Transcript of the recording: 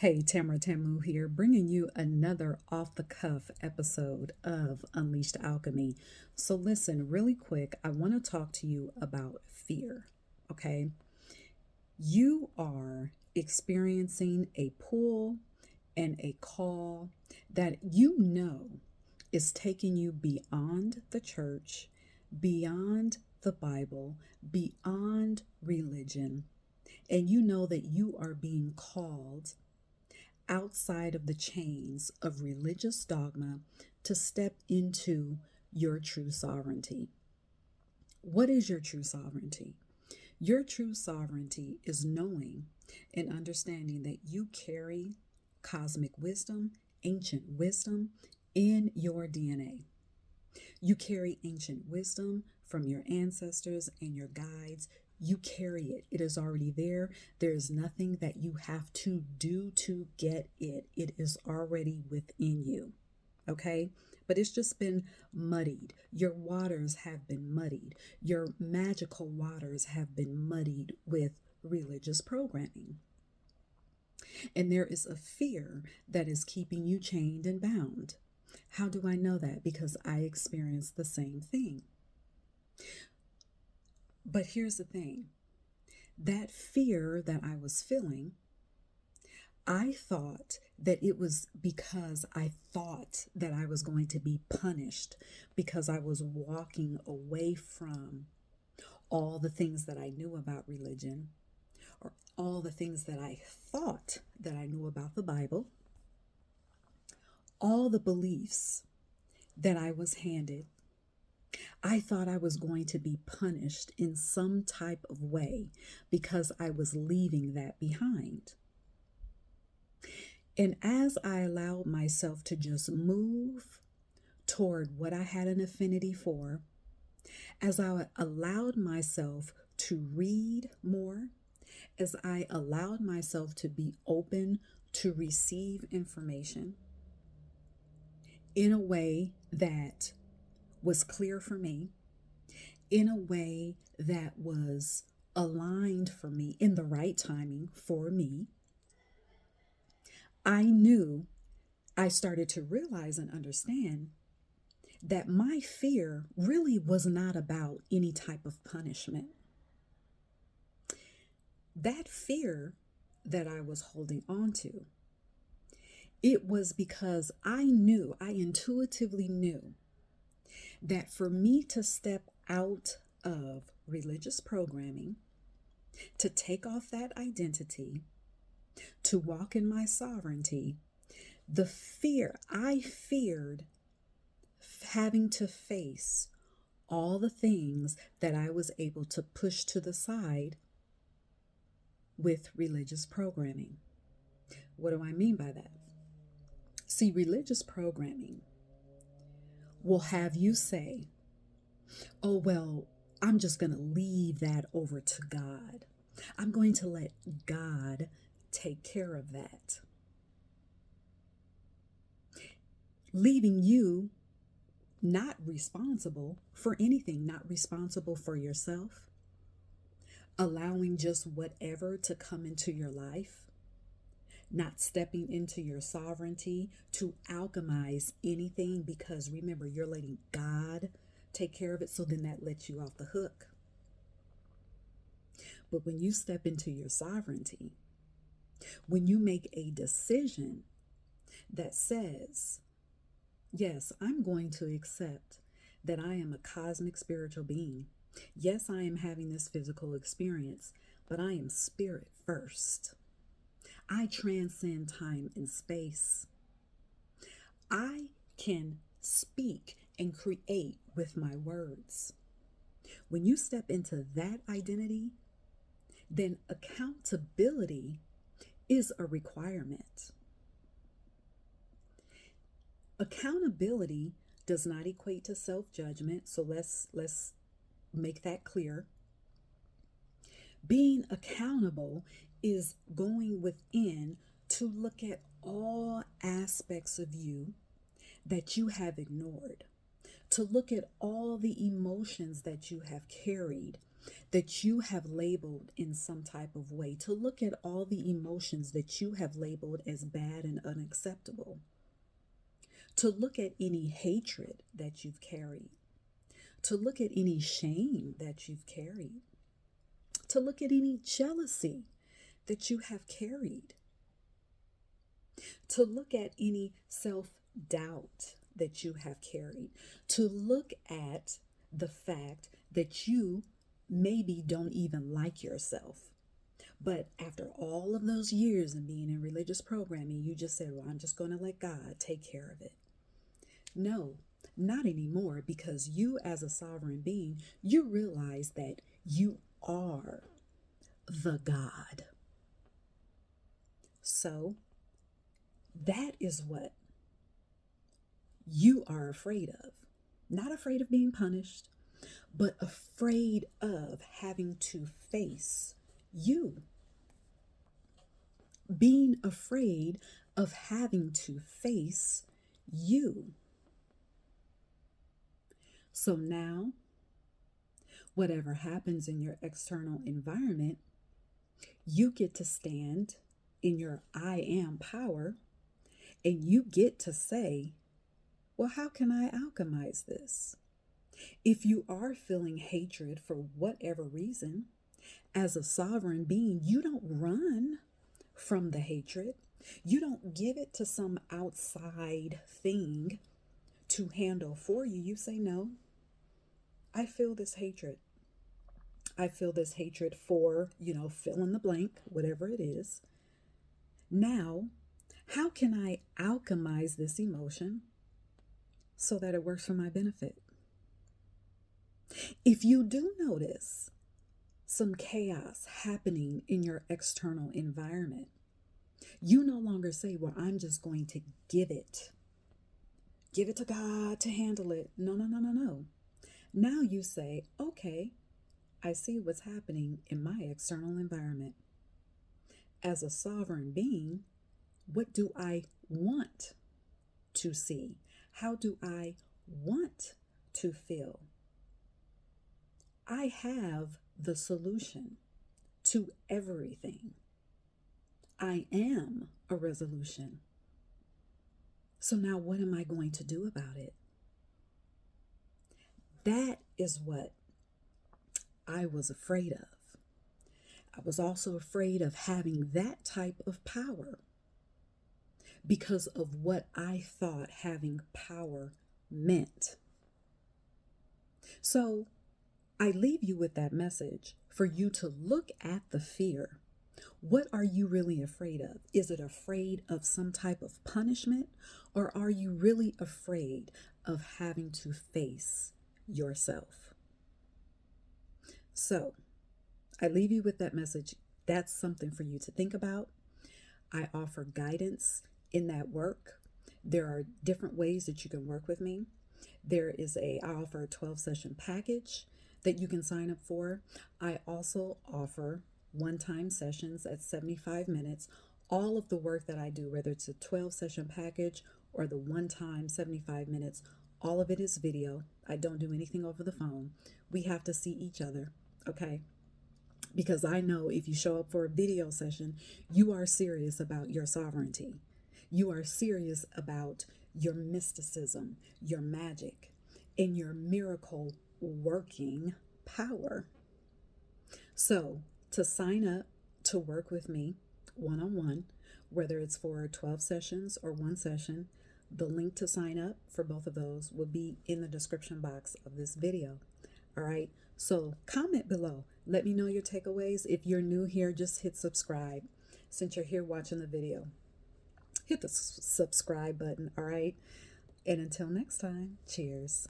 Hey, Tamara Tamu here, bringing you another off the cuff episode of Unleashed Alchemy. So, listen, really quick, I want to talk to you about fear. Okay. You are experiencing a pull and a call that you know is taking you beyond the church, beyond the Bible, beyond religion, and you know that you are being called outside of the chains of religious dogma to step into your true sovereignty. What is your true sovereignty? Your true sovereignty is knowing and understanding that you carry cosmic wisdom, ancient wisdom in your DNA. You carry ancient wisdom from your ancestors and your guides. You carry it. It is already there. There is nothing that you have to do to get it. It is already within you. Okay? But it's just been muddied. Your waters have been muddied. Your magical waters have been muddied with religious programming. And there is a fear that is keeping you chained and bound. How do I know that? Because I experienced the same thing. But here's the thing, that fear that I was feeling, I thought that it was because I thought that I was going to be punished because I was walking away from all the things that I knew about religion, or all the things that I thought that I knew about the Bible, all the beliefs that I was handed. I thought I was going to be punished in some type of way because I was leaving that behind. And as I allowed myself to just move toward what I had an affinity for, as I allowed myself to read more, as I allowed myself to be open to receive information in a way that was clear for me, in a way that was aligned for me, in the right timing for me, I started to realize and understand that my fear really was not about any type of punishment. That fear that I was holding on to, it was because I intuitively knew that for me to step out of religious programming, to take off that identity, to walk in my sovereignty, I feared having to face all the things that I was able to push to the side with religious programming. What do I mean by that? See, religious programming will have you say, oh, well, I'm just going to leave that over to God. I'm going to let God take care of that. Leaving you not responsible for anything, not responsible for yourself, allowing just whatever to come into your life, not stepping into your sovereignty to alchemize anything, because remember, you're letting God take care of it, so then that lets you off the hook. But when you step into your sovereignty, when you make a decision that says, yes, I'm going to accept that I am a cosmic spiritual being. Yes, I am having this physical experience, but I am spirit first. I transcend time and space. I can speak and create with my words. When you step into that identity, then accountability is a requirement. Accountability does not equate to self-judgment, so let's make that clear. Being accountable is going within to look at all aspects of you that you have ignored, to look at all the emotions that you have carried that you have labeled in some type of way, to look at all the emotions that you have labeled as bad and unacceptable, to look at any hatred that you've carried, to look at any shame that you've carried, to look at any jealousy that you have carried, to look at any self-doubt that you have carried, to look at the fact that you maybe don't even like yourself. But after all of those years of being in religious programming, you just said, well, I'm just going to let God take care of it. No, not anymore, because you as a sovereign being, you realize that you are the God. So that is what you are afraid of. Not afraid of being punished, but afraid of having to face you. Being afraid of having to face you. So now, whatever happens in your external environment, you get to stand in your I am power, and you get to say, well, how can I alchemize this? If you are feeling hatred for whatever reason, as a sovereign being, you don't run from the hatred. You don't give it to some outside thing to handle for you. You say, no, I feel this hatred. I feel this hatred for, fill in the blank, whatever it is. Now, how can I alchemize this emotion so that it works for my benefit? If you do notice some chaos happening in your external environment, you no longer say, well, I'm just going to give it to God to handle it. No. Now you say, okay, I see what's happening in my external environment. As a sovereign being, what do I want to see? How do I want to feel? I have the solution to everything. I am a resolution. So now what am I going to do about it? That is what I was afraid of. I was also afraid of having that type of power because of what I thought having power meant. So I leave you with that message for you to look at the fear. What are you really afraid of? Is it afraid of some type of punishment, or are you really afraid of having to face yourself? So I leave you with that message. That's something for you to think about. I offer guidance in that work. There are different ways that you can work with me. I offer a 12-session package that you can sign up for. I also offer one-time sessions at 75 minutes. All of the work that I do, whether it's a 12-session package or the one-time 75 minutes, all of it is video. I don't do anything over the phone. We have to see each other, okay? Because I know if you show up for a video session, you are serious about your sovereignty. You are serious about your mysticism, your magic, and your miracle working power. So to sign up to work with me one-on-one, whether it's for 12 sessions or one session, the link to sign up for both of those will be in the description box of this video. All right, so comment below. Let me know your takeaways. If you're new here, just hit subscribe. Since you're here watching the video, hit the subscribe button, all right? And until next time, cheers.